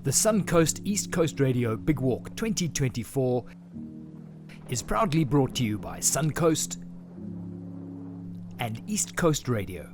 The Suncoast East Coast Radio Big Walk 2024 is proudly brought to you by Suncoast and East Coast Radio.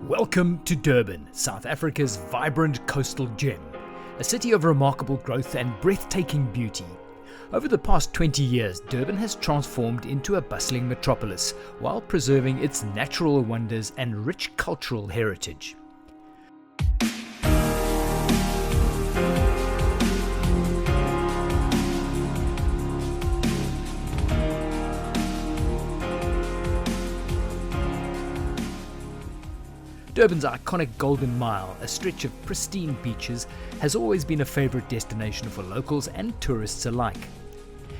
Welcome to Durban, South Africa's vibrant coastal gem, a city of remarkable growth and breathtaking beauty. Over the past 20 years, Durban has transformed into a bustling metropolis while preserving its natural wonders and rich cultural heritage. Durban's iconic Golden Mile, a stretch of pristine beaches, has always been a favourite destination for locals and tourists alike.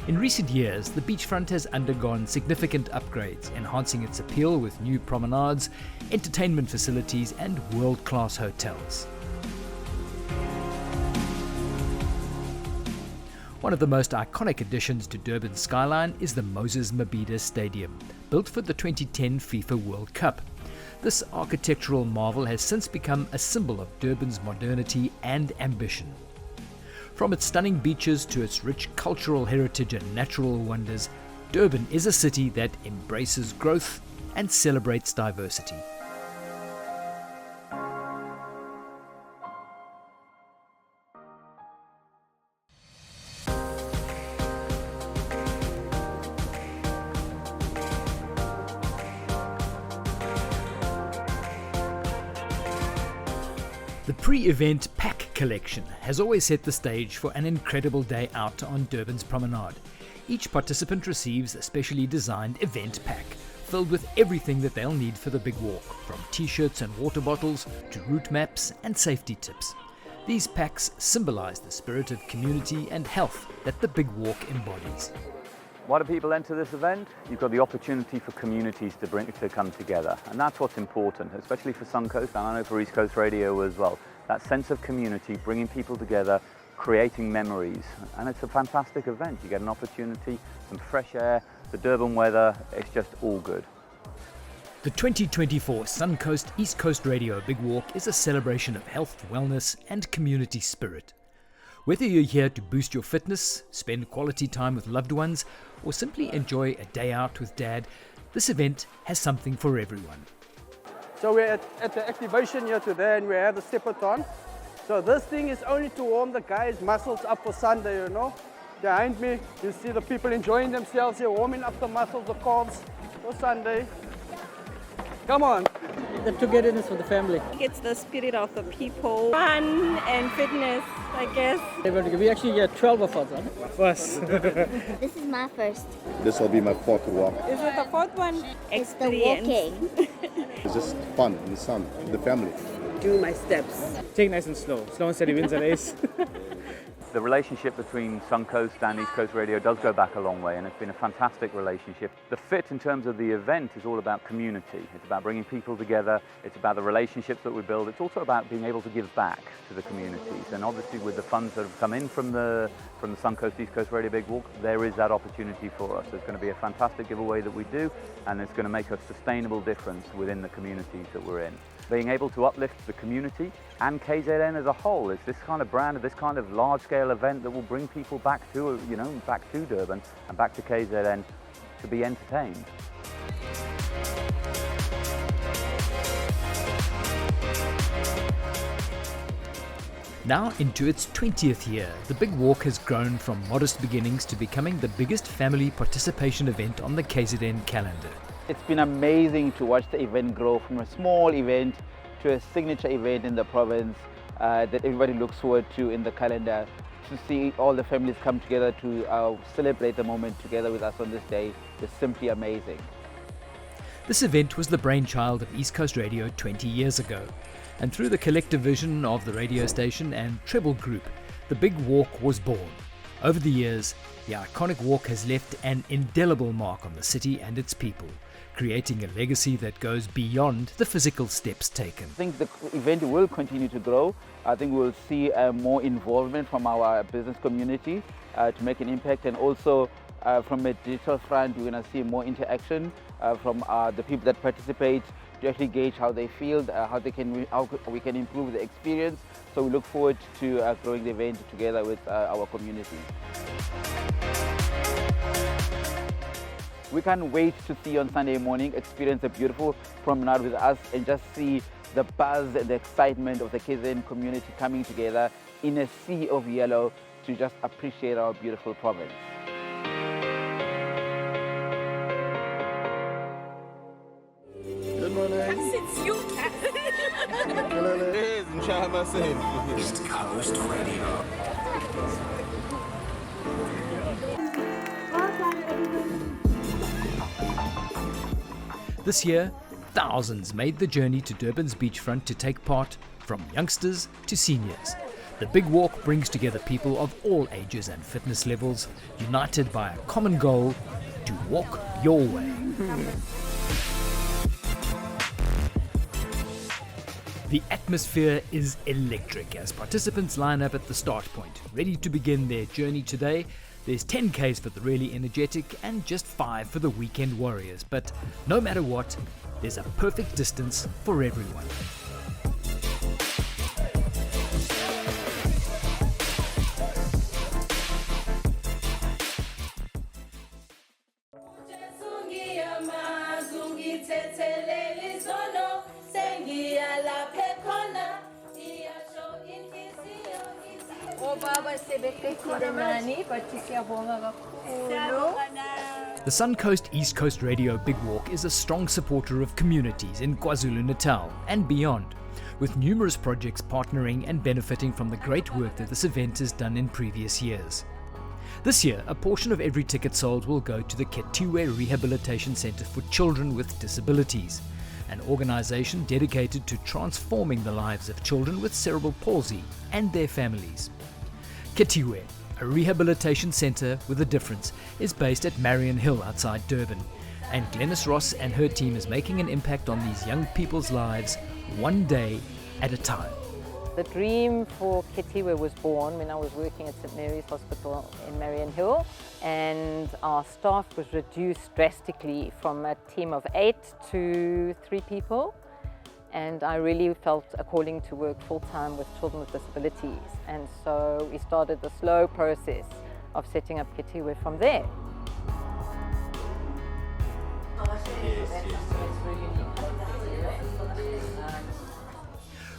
In recent years, the beachfront has undergone significant upgrades, enhancing its appeal with new promenades, entertainment facilities and world-class hotels. One of the most iconic additions to Durban's skyline is the Moses Mabhida Stadium, built for the 2010 FIFA World Cup. This architectural marvel has since become a symbol of Durban's modernity and ambition. From its stunning beaches to its rich cultural heritage and natural wonders, Durban is a city that embraces growth and celebrates diversity. The pre-event pack collection has always set the stage for an incredible day out on Durban's promenade. Each participant receives a specially designed event pack filled with everything that they'll need for the big walk, from t-shirts and water bottles to route maps and safety tips. These packs symbolize the spirit of community and health that the big walk embodies. Why do people enter this event? You've got the opportunity for communities to come together, and that's what's important, especially for Suncoast, and I know for East Coast Radio as well. That sense of community, bringing people together, creating memories, and it's a fantastic event. You get an opportunity, some fresh air, the Durban weather, it's just all good. The 2024 Suncoast East Coast Radio Big Walk is a celebration of health, wellness and community spirit. Whether you're here to boost your fitness, spend quality time with loved ones, or simply enjoy a day out with Dad, this event has something for everyone. So we're at the activation here today and we have the step-a-thon. So this thing is only to warm the guys' muscles up for Sunday, you know. Behind me, you see the people enjoying themselves here, warming up the muscles, the calves for Sunday. Come on. The togetherness for the family. It's the spirit of the people, fun and fitness, I guess. We actually get 12 of us. Huh? First. This is my first. This will be my fourth walk. Is it the fourth one? It's the walking. It's just fun in the sun, with the family. Do my steps. Take it nice and slow. Slow and steady wins the race. The relationship between Suncoast and East Coast Radio does go back a long way, and it's been a fantastic relationship. The fit in terms of the event is all about community. It's about bringing people together. It's about the relationships that we build. It's also about being able to give back to the communities. And obviously with the funds that have come in from the Suncoast East Coast Radio Big Walk, there is that opportunity for us. There's going to be a fantastic giveaway that we do, and it's going to make a sustainable difference within the communities that we're in. Being able to uplift the community and KZN as a whole. It's this kind of brand, this kind of large-scale event that will bring people back to, back to Durban and back to KZN to be entertained. Now into its 20th year, the Big Walk has grown from modest beginnings to becoming the biggest family participation event on the KZN calendar. It's been amazing to watch the event grow from a small event to a signature event in the province that everybody looks forward to in the calendar. To see all the families come together to celebrate the moment together with us on this day is simply amazing. This event was the brainchild of East Coast Radio 20 years ago, and through the collective vision of the radio station and Treble Group, the Big Walk was born. Over the years, the iconic walk has left an indelible mark on the city and its people, creating a legacy that goes beyond the physical steps taken. I think the event will continue to grow. I think we'll see more involvement from our business community to make an impact, and also from a digital front, we're going to see more interaction from the people that participate to actually gauge how they feel, how we can improve the experience. So we look forward to growing the event together with our community. We can't wait to see you on Sunday morning, experience a beautiful promenade with us, and just see the buzz and the excitement of the KZN community coming together in a sea of yellow to just appreciate our beautiful province. Good morning. It's you. East Coast Radio. This year, thousands made the journey to Durban's beachfront to take part, from youngsters to seniors. The Big Walk brings together people of all ages and fitness levels, united by a common goal: to walk your way. The atmosphere is electric as participants line up at the start point, ready to begin their journey today. There's 10 Ks for the really energetic and just 5 for the weekend warriors. But no matter what, there's a perfect distance for everyone. The Suncoast East Coast Radio Big Walk is a strong supporter of communities in KwaZulu-Natal and beyond, with numerous projects partnering and benefiting from the great work that this event has done in previous years. This year, a portion of every ticket sold will go to the Ketiwe Rehabilitation Centre for Children with Disabilities, an organisation dedicated to transforming the lives of children with cerebral palsy and their families. Ketiwe, a rehabilitation centre with a difference, is based at Marion Hill outside Durban, and Glenys Ross and her team is making an impact on these young people's lives one day at a time. The dream for Ketiwe was born when I was working at St Mary's Hospital in Marion Hill, and our staff was reduced drastically from a team of 8 to 3 people. And I really felt a calling to work full-time with children with disabilities. And so we started the slow process of setting up Ketiwe from there.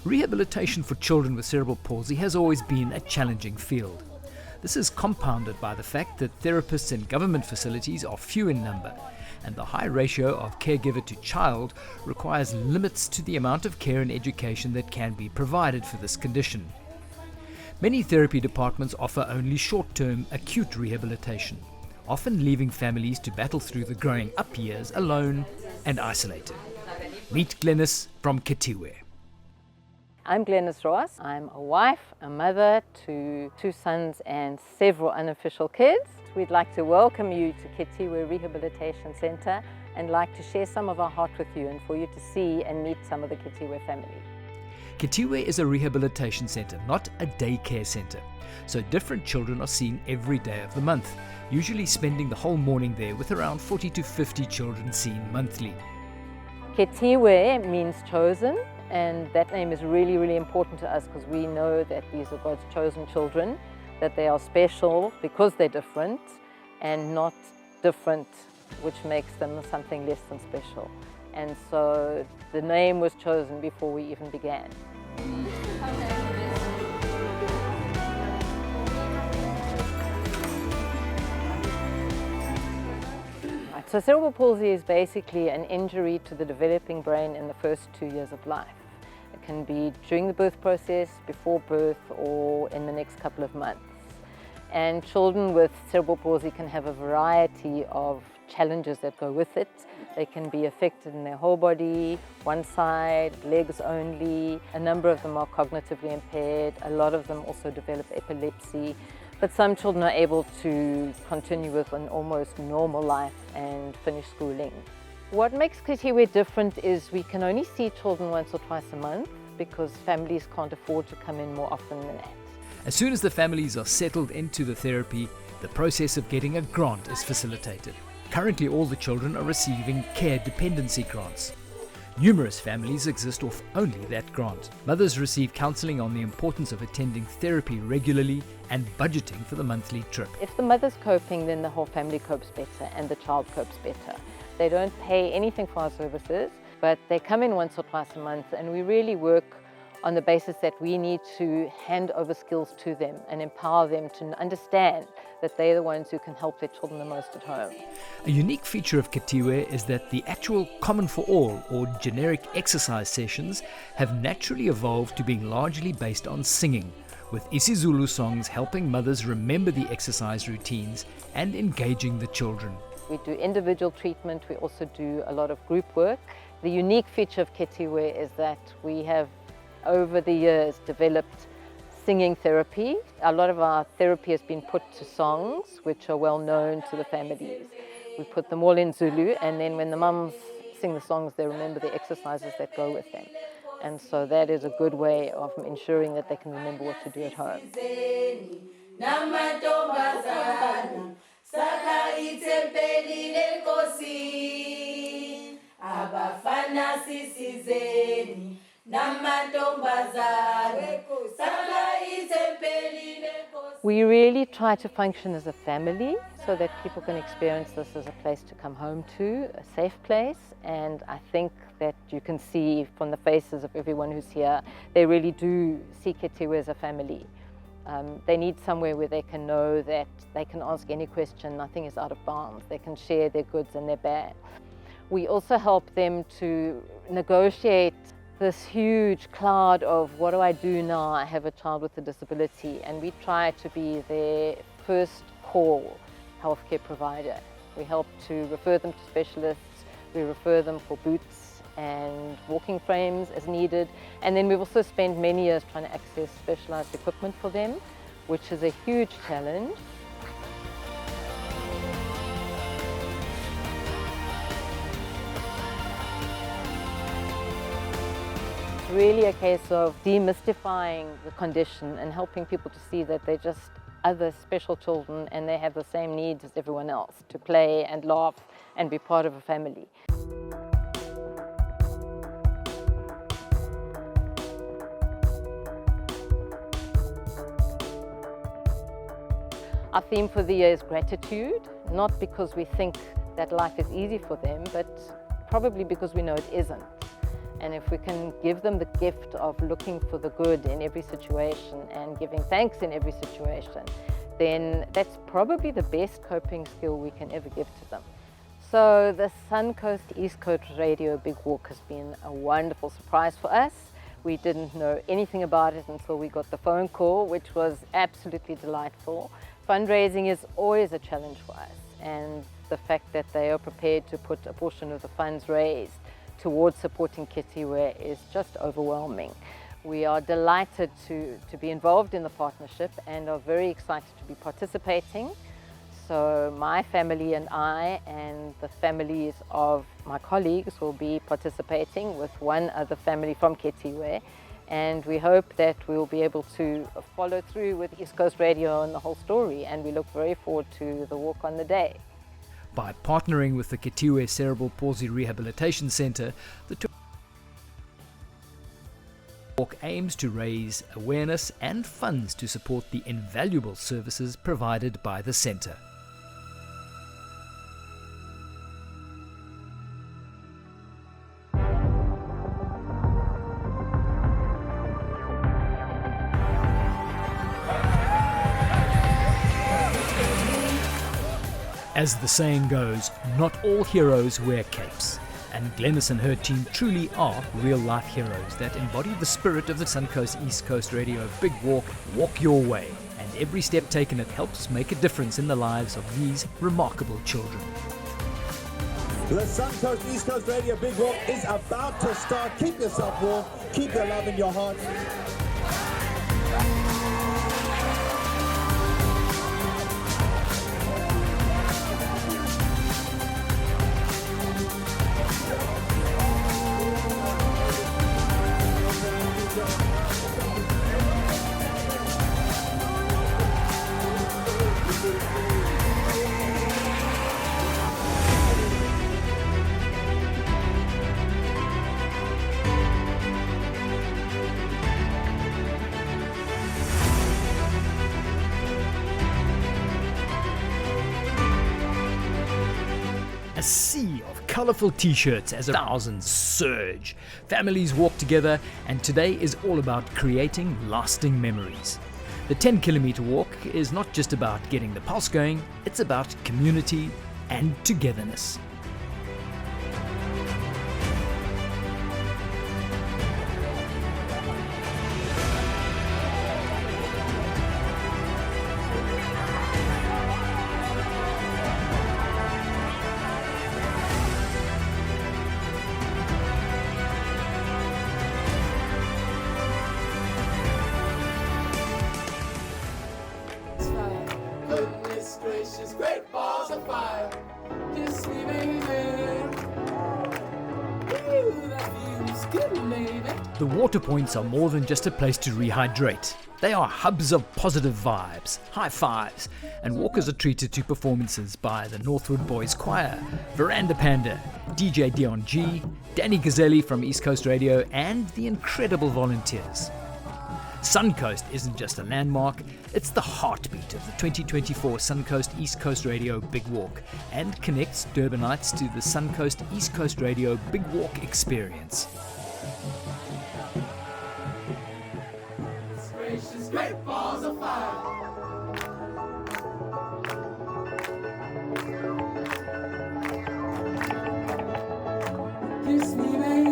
Rehabilitation for children with cerebral palsy has always been a challenging field. This is compounded by the fact that therapists in government facilities are few in number, and the high ratio of caregiver to child requires limits to the amount of care and education that can be provided for this condition. Many therapy departments offer only short-term acute rehabilitation, often leaving families to battle through the growing up years alone and isolated. Meet Glenys from Ketiwe. I'm Glenys Ross. I'm a wife, a mother to 2 sons and several unofficial kids. We'd like to welcome you to Ketiwe Rehabilitation Centre and like to share some of our heart with you and for you to see and meet some of the Ketiwe family. Ketiwe is a rehabilitation centre, not a daycare centre, so different children are seen every day of the month, usually spending the whole morning there with around 40 to 50 children seen monthly. Ketiwe means chosen, and that name is really, really important to us because we know that these are God's chosen children, that they are special because they're different and not different, which makes them something less than special. And so the name was chosen before we even began. So cerebral palsy is basically an injury to the developing brain in the first 2 years of life. It can be during the birth process, before birth, or in the next couple of months. And children with cerebral palsy can have a variety of challenges that go with it. They can be affected in their whole body, one side, legs only. A number of them are cognitively impaired. A lot of them also develop epilepsy. But some children are able to continue with an almost normal life and finish schooling. What makes Kitiwe different is we can only see children once or twice a month because families can't afford to come in more often than that. As soon as the families are settled into the therapy, the process of getting a grant is facilitated. Currently, all the children are receiving care dependency grants. Numerous families exist off only that grant. Mothers receive counselling on the importance of attending therapy regularly and budgeting for the monthly trip. If the mother's coping, then the whole family copes better and the child copes better. They don't pay anything for our services, but they come in once or twice a month, and we really work on the basis that we need to hand over skills to them and empower them to understand that they're the ones who can help their children the most at home. A unique feature of Kitiwe is that the actual common for all or generic exercise sessions have naturally evolved to being largely based on singing, with isiZulu songs helping mothers remember the exercise routines and engaging the children. We do individual treatment, we also do a lot of group work. The unique feature of Kitiwe is that we have over the years developed singing therapy. A lot of our therapy has been put to songs which are well known to the families. We put them all in Zulu, and then when the mums sing the songs, they remember the exercises that go with them. And so that is a good way of ensuring that they can remember what to do at home. We really try to function as a family so that people can experience this as a place to come home to, a safe place, and I think that you can see from the faces of everyone who's here, they really do see Kitiwe as a family. They need somewhere where they can know that they can ask any question, nothing is out of bounds, they can share their goods and their bad. We also help them to negotiate this huge cloud of what do I do now? I have a child with a disability, and we try to be their first call healthcare provider. We help to refer them to specialists, we refer them for boots and walking frames as needed, and then we've also spent many years trying to access specialized equipment for them, which is a huge challenge. Really a case of demystifying the condition and helping people to see that they're just other special children and they have the same needs as everyone else, to play and laugh and be part of a family. Our theme for the year is gratitude, not because we think that life is easy for them, but probably because we know it isn't. And if we can give them the gift of looking for the good in every situation and giving thanks in every situation, then that's probably the best coping skill we can ever give to them. So the Suncoast East Coast Radio Big Walk has been a wonderful surprise for us. We didn't know anything about it until we got the phone call, which was absolutely delightful. Fundraising is always a challenge for us, and the fact that they are prepared to put a portion of the funds raised towards supporting Kitiwe is just overwhelming. We are delighted to be involved in the partnership and are very excited to be participating. So my family and I and the families of my colleagues will be participating with one other family from Kitiwe, and we hope that we will be able to follow through with East Coast Radio and the whole story, and we look very forward to the walk on the day. By partnering with the Kitiwe Cerebral Palsy Rehabilitation Centre, the walk aims to raise awareness and funds to support the invaluable services provided by the centre. As the saying goes, not all heroes wear capes, and Glenys and her team truly are real-life heroes that embody the spirit of the Suncoast East Coast Radio Big Walk, Walk Your Way, and every step taken it helps make a difference in the lives of these remarkable children. The Suncoast East Coast Radio Big Walk is about to start. Keep yourself warm, keep your love in your heart. colourful t-shirts as thousands surge. Families walk together, and today is all about creating lasting memories. The 10-kilometre walk is not just about getting the pulse going, it's about community and togetherness. Goodness gracious, great balls of fire. Kiss me, baby. Ooh, that feels good, baby. The water points are more than just a place to rehydrate. They are hubs of positive vibes, high fives, and walkers are treated to performances by the Northwood Boys Choir, Veranda Panda, DJ Dion G, Danny Gazzelli from East Coast Radio, and the incredible volunteers. Suncoast isn't just a landmark, it's the heartbeat of the 2024 Suncoast East Coast Radio Big Walk and connects Durbanites to the Suncoast East Coast Radio Big Walk experience. Gracious, great balls of fire. Kiss me, baby.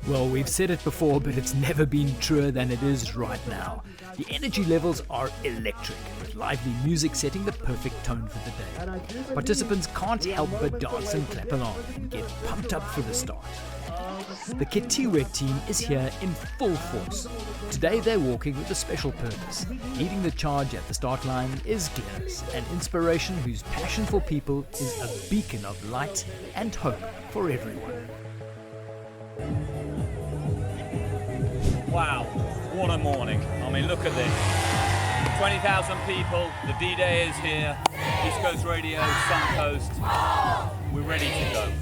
Well, we've said it before, but it's never been truer than it is right now. The energy levels are electric, with lively music setting the perfect tone for the day. Participants can't help but dance and clap along and get pumped up for the start. The Ketiwe team is here in full force. Today they're walking with a special purpose. Leading the charge at the start line is Glennis, an inspiration whose passion for people is a beacon of light and hope for everyone. Wow, what a morning. I mean, look at this. 20,000 people, the D-Day is here, East Coast Radio, Suncoast. We're ready to go.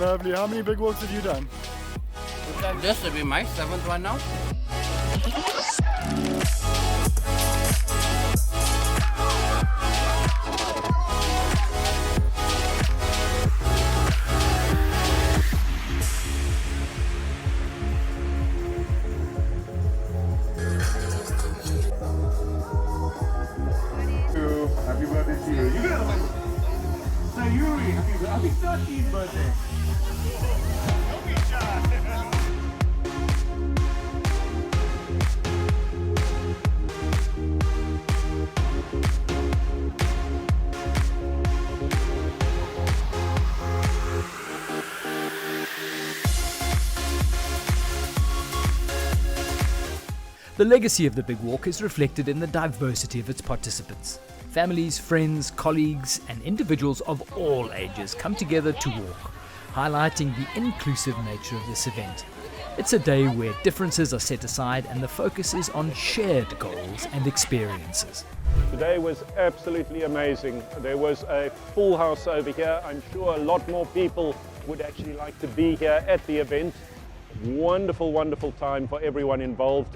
Lovely. How many big walks have you done? This will be my 7th one now. Happy birthday to you. You got one. So Yuri, happy 13th birthday. Don't be shy. The legacy of the Big Walk is reflected in the diversity of its participants. Families, friends, colleagues, and individuals of all ages come together to walk, highlighting the inclusive nature of this event. It's a day where differences are set aside and the focus is on shared goals and experiences. Today was absolutely amazing. There was a full house over here. I'm sure a lot more people would actually like to be here at the event. Wonderful, wonderful time for everyone involved.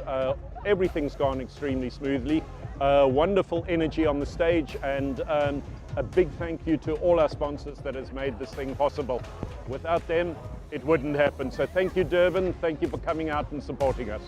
Everything's gone extremely smoothly. Wonderful energy on the stage, and a big thank you to all our sponsors that has made this thing possible. Without them, it wouldn't happen. So thank you, Durban. Thank you for coming out and supporting us.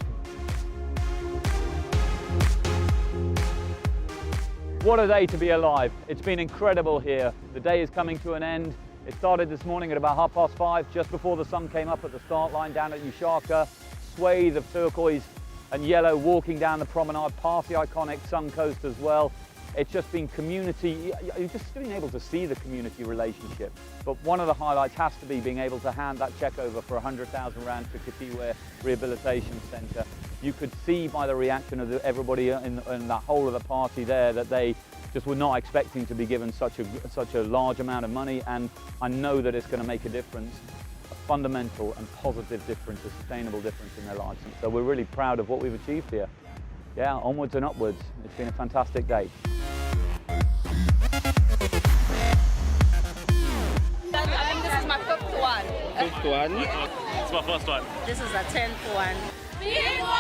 What a day to be alive. It's been incredible here. The day is coming to an end. It started this morning at about 5:30, just before the sun came up at the start line down at Ushaka. Swathe of turquoise and yellow walking down the promenade, past the iconic Suncoast as well. It's just been community, you've just been able to see the community relationship. But one of the highlights has to be being able to hand that check over for 100,000 rand to Katiwe Rehabilitation Centre. You could see by the reaction of everybody in that whole of the party there that they just were not expecting to be given such a large amount of money, and I know that it's going to make a difference, a fundamental and positive difference, a sustainable difference in their lives. And so we're really proud of what we've achieved here. Yeah, onwards and upwards. It's been a fantastic day. I think this is my 5th one. 5th one? It's my 1st one. This is a 10th one. Big Walk!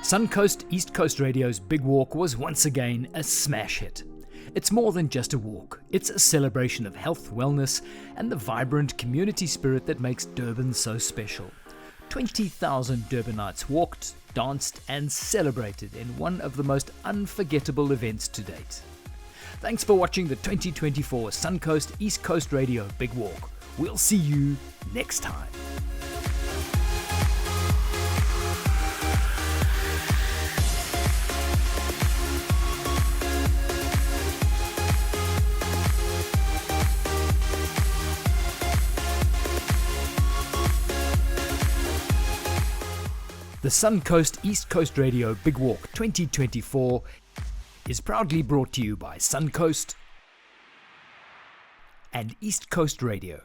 Suncoast East Coast Radio's Big Walk was once again a smash hit. It's more than just a walk. It's a celebration of health, wellness, and the vibrant community spirit that makes Durban so special. 20,000 Durbanites walked, danced, and celebrated in one of the most unforgettable events to date. Thanks for watching the 2024 Suncoast East Coast Radio Big Walk. We'll see you next time. The Suncoast East Coast Radio Big Walk 2024 is proudly brought to you by Suncoast and East Coast Radio.